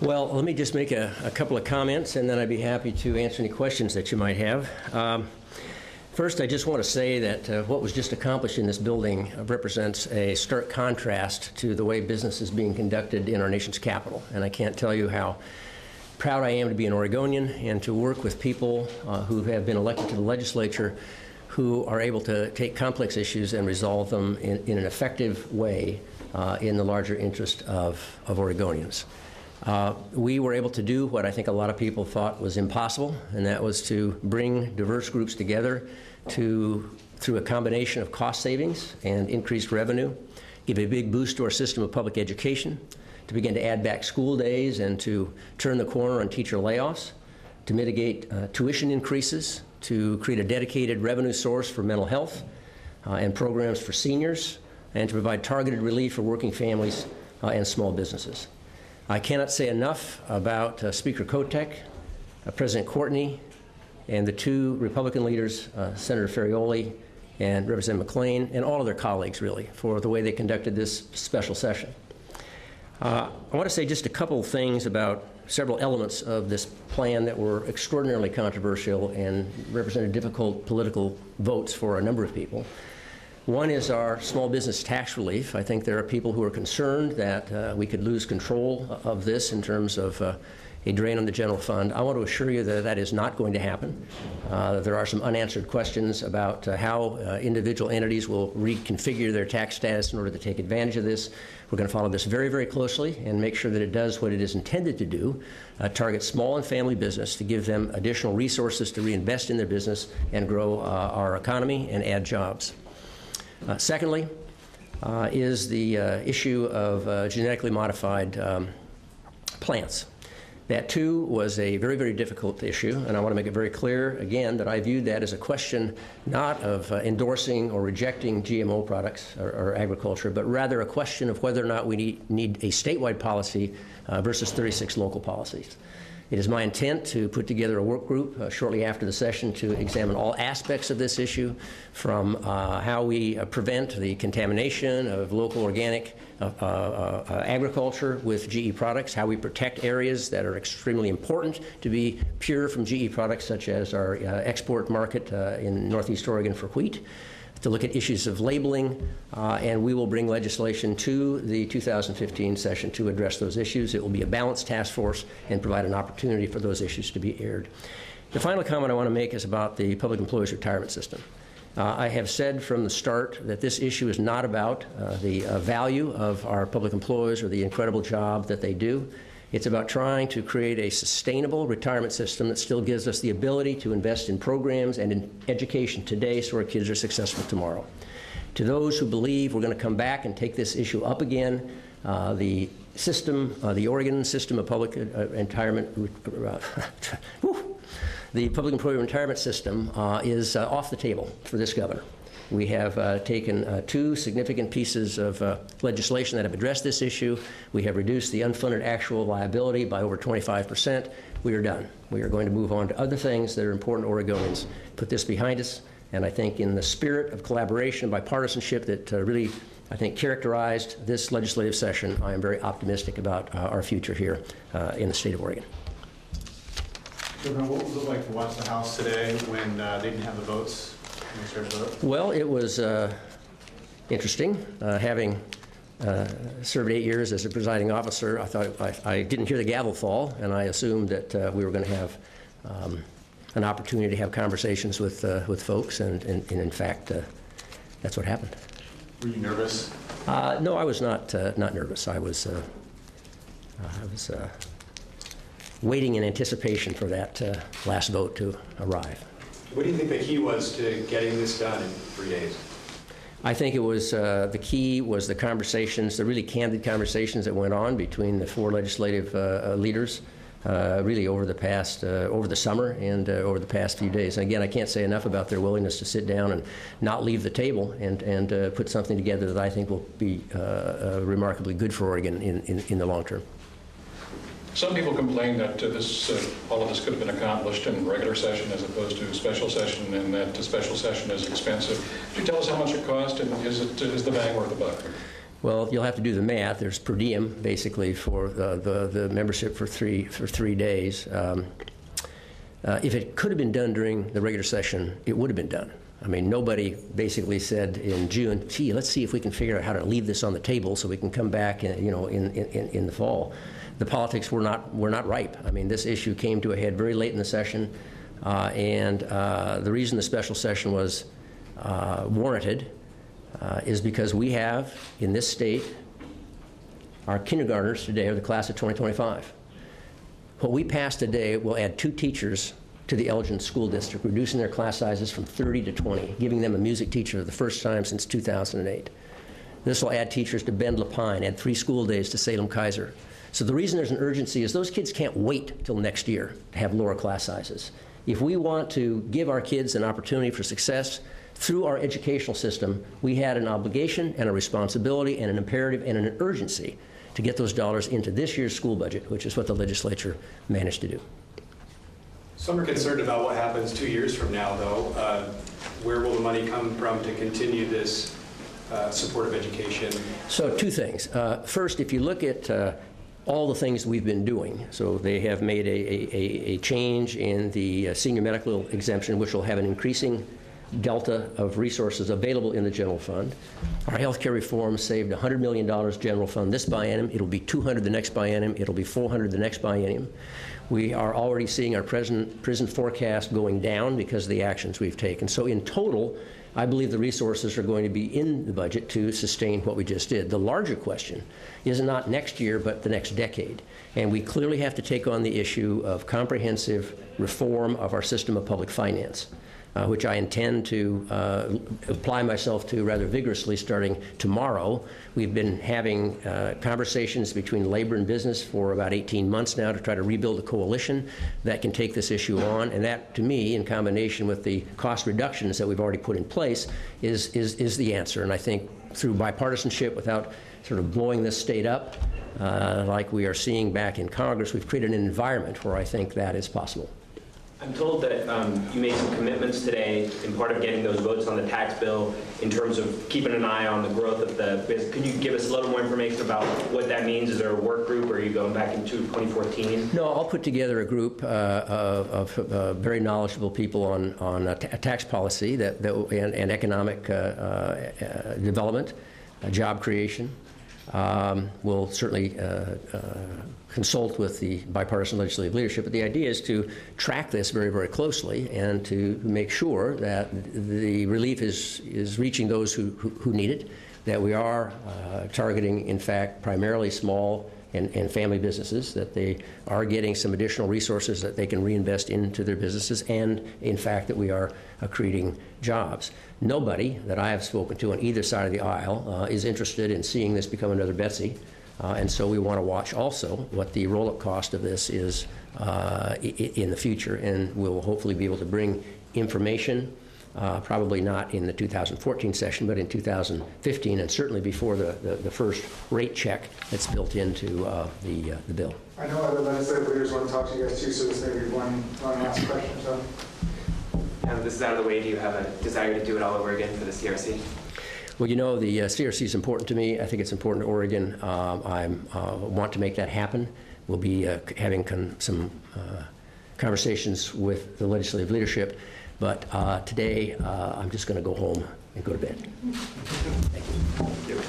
Well, let me just make a couple of comments, and then I'd be happy to answer any questions that you might have. First, I just want to say that what was just accomplished in this building represents a stark contrast to the way business is being conducted in our nation's capital. And I can't tell you how proud I am to be an Oregonian and to work with people who have been elected to the legislature who are able to take complex issues and resolve them in an effective way in the larger interest of Oregonians. We were able to do what I think a lot of people thought was impossible, and that was to bring diverse groups together through a combination of cost savings and increased revenue, give a big boost to our system of public education, to begin to add back school days and to turn the corner on teacher layoffs, to mitigate tuition increases, to create a dedicated revenue source for mental health and programs for seniors, and to provide targeted relief for working families and small businesses. I cannot say enough about Speaker Kotek, President Courtney, and the two Republican leaders, Senator Ferrioli and Representative McClain, and all of their colleagues, really, for the way they conducted this special session. I want to say just a couple of things about several elements of this plan that were extraordinarily controversial and represented difficult political votes for a number of people. One is our small business tax relief. I think there are people who are concerned that we could lose control of this in terms of a drain on the general fund. I want to assure you that that is not going to happen. There are some unanswered questions about how individual entities will reconfigure their tax status in order to take advantage of this. We're going to follow this very, very closely and make sure that it does what it is intended to do, target small and family business to give them additional resources to reinvest in their business and grow our economy and add jobs. Secondly, is the issue of genetically modified plants. That, too, was a very, very difficult issue, and I want to make it very clear, again, that I viewed that as a question not of endorsing or rejecting GMO products or agriculture, but rather a question of whether or not we need a statewide policy versus 36 local policies. It is my intent to put together a work group shortly after the session to examine all aspects of this issue, from how we prevent the contamination of local organic agriculture with GE products, how we protect areas that are extremely important to be pure from GE products, such as our export market in Northeast Oregon for wheat, to look at issues of labeling, and we will bring legislation to the 2015 session to address those issues. It will be a balanced task force and provide an opportunity for those issues to be aired. The final comment I want to make is about the public employees retirement system. I have said from the start that this issue is not about the value of our public employees or the incredible job that they do. It's about trying to create a sustainable retirement system that still gives us the ability to invest in programs and in education today so our kids are successful tomorrow. To those who believe we're going to come back and take this issue up again, the system, the Oregon system of public retirement, the public employee retirement system is off the table for this governor. We have taken two significant pieces of legislation that have addressed this issue. We have reduced the unfunded actual liability by over 25%. We are done. We are going to move on to other things that are important to Oregonians. Put this behind us, and I think in the spirit of collaboration and bipartisanship that really, I think, characterized this legislative session, I am very optimistic about our future here in the state of Oregon. Governor, what was it like to watch the House today when they didn't have the votes? Well, it was interesting. Having served 8 years as a presiding officer, I thought I didn't hear the gavel fall, and I assumed that we were going to have an opportunity to have conversations with folks, and in fact, that's what happened. Were you nervous? No, I was not nervous. I was waiting in anticipation for that last vote to arrive. What do you think the key was to getting this done in 3 days? I think it was the key was the conversations, the really candid conversations that went on between the four legislative leaders, really over the past, over the summer and over the past few days. And again, I can't say enough about their willingness to sit down and not leave the table and put something together that I think will be remarkably good for Oregon in the long term. Some people complain that all of this could have been accomplished in regular session as opposed to special session, and that the special session is expensive. Could you tell us how much it cost, and is the bang worth the buck? Well, you'll have to do the math. There's per diem, basically, for the membership for 3 days. If it could have been done during the regular session, it would have been done. I mean, nobody basically said in June, gee, let's see if we can figure out how to leave this on the table so we can come back, in the fall. The politics were not ripe. I mean, this issue came to a head very late in the session, and the reason the special session was warranted is because we have, in this state, our kindergartners today are the class of 2025. What we passed today will add 2 teachers to the Elgin School District, reducing their class sizes from 30 to 20, giving them a music teacher for the first time since 2008. This will add teachers to Bend Lapine, add 3 school days to Salem Kaiser. So the reason there's an urgency is those kids can't wait till next year to have lower class sizes. If we want to give our kids an opportunity for success through our educational system, we had an obligation and a responsibility and an imperative and an urgency to get those dollars into this year's school budget, which is what the legislature managed to do. Some are concerned about what happens 2 years from now, though. Where will the money come from to continue this support of education? So 2 things. First, if you look at all the things we've been doing, so they have made a change in the senior medical exemption, which will have an increasing delta of resources available in the general fund. Our health care reform saved $100 million general fund this biennium. It'll be $200 the next biennium. It'll be $400 the next biennium. We are already seeing our prison forecast going down because of the actions we've taken. So in total, I believe the resources are going to be in the budget to sustain what we just did. The larger question is not next year, but the next decade. And we clearly have to take on the issue of comprehensive reform of our system of public finance, which I intend to apply myself to rather vigorously starting tomorrow. We've been having conversations between labor and business for about 18 months now to try to rebuild a coalition that can take this issue on. And that, to me, in combination with the cost reductions that we've already put in place, is the answer. And I think through bipartisanship, without sort of blowing this state up like we are seeing back in Congress, we've created an environment where I think that is possible. I'm told that you made some commitments today in part of getting those votes on the tax bill in terms of keeping an eye on the growth of the business. Can you give us a little more information about what that means? Is there a work group, or are you going back into 2014? No, I'll put together a group of very knowledgeable people on tax policy and economic development, job creation. We'll certainly consult with the bipartisan legislative leadership, but the idea is to track this very, very closely and to make sure that the relief is reaching those who need it, that we are targeting, in fact, primarily small and family businesses, that they are getting some additional resources that they can reinvest into their businesses, and, in fact, that we are creating jobs. Nobody that I have spoken to on either side of the aisle is interested in seeing this become another Betsy. And so we want to watch also what the roll-up cost of this is in the future, and we'll hopefully be able to bring information, probably not in the 2014 session, but in 2015, and certainly before the first rate check that's built into the bill. I know other legislative leaders want to talk to you guys too, so this may be one last question. So. This is out of the way. Do you have a desire to do it all over again for the CRC? Well, you know, the CRC is important to me. I think it's important to Oregon. I want to make that happen. We'll be having some conversations with the legislative leadership, but today I'm just going to go home and go to bed. Thank you.